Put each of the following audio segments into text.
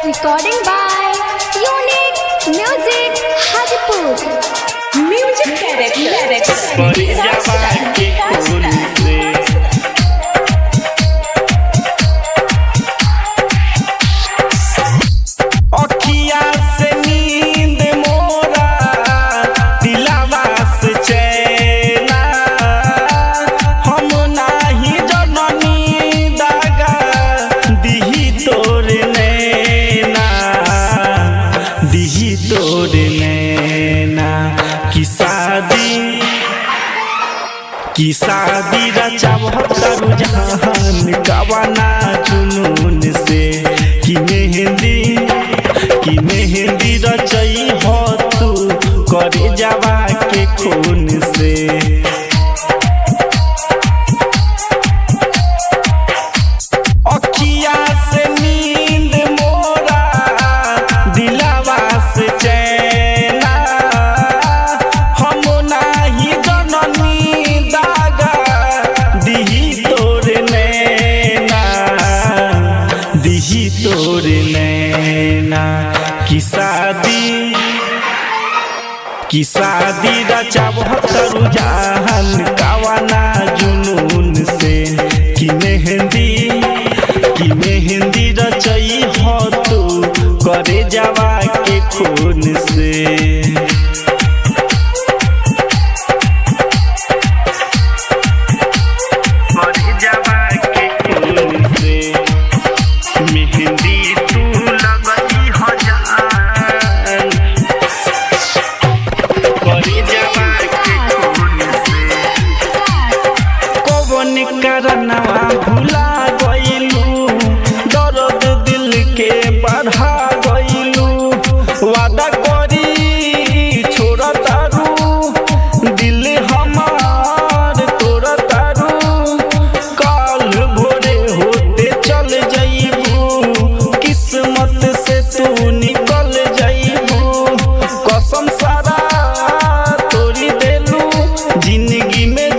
Recording by Unique Music Hajipur. Music की शादी रचावत रुझान कवाना जुनून से की मेहंदी रचई हो तू करे जावा के खून से अखिया से नींद मोरा दिलावा से चैना हम नाही जननी दागा दिही तोर नैना की शादी रचावत रुझान कवाना जुनून से की मेहंदी रचई हो तू करे जावा के खून से करनवा भुला गइलू दर्द दिल के बढ़ा गइलू वादा करी छोड़ तारू दिल हमार तोड़ तारू काल भोरे होते चल जाइबू किस्मत से तू निकल जाइबू कसम सारा तोड़ी देलू जिंदगी में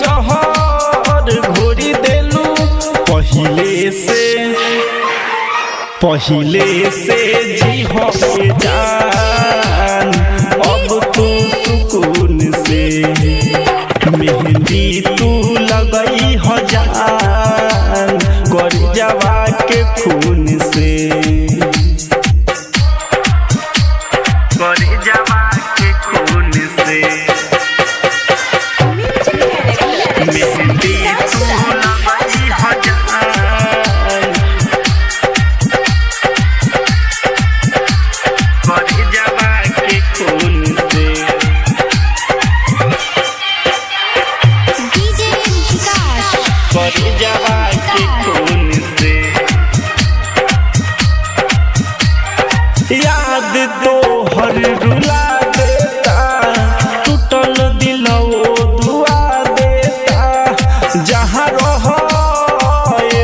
पहिले से जी हो जान अब तू सुकून से मेहंदी तू लगई हो जान कर जावा के खून से कर जावा के खून से मेहंदी तू लगई हो जान याद तो हर रुला देता टूटल दिल वो दुआ देता जहाँ रह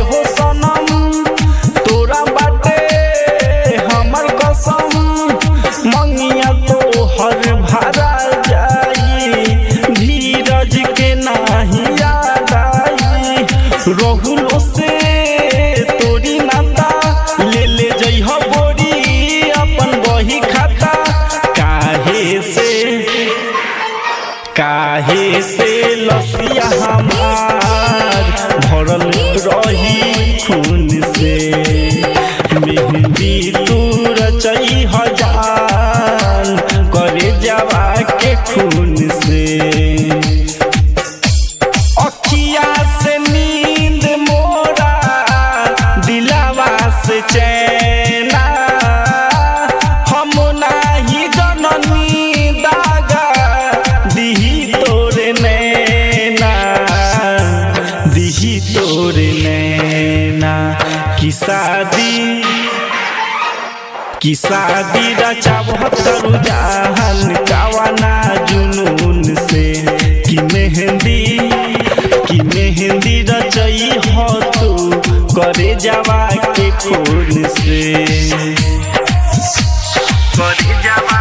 हो सनम तोरा बाटे हमर कसम मंगिया तो हर भरा जाई धीरज के नाही याद आई रहुलो से तोरी नाता ले जई हो काहे से लसिया हमार भरल रही खून से मेहंदी तू रचई हजार करे जावा के खून से अखिया से नींद मोरा दिलावा से चैना हम नाही जननी दागा दिही तोर नैना की शादी रचावत रुझान कवाना जुनून से की मेहंदी रचई हो तू करे जावा के खून से करे जावा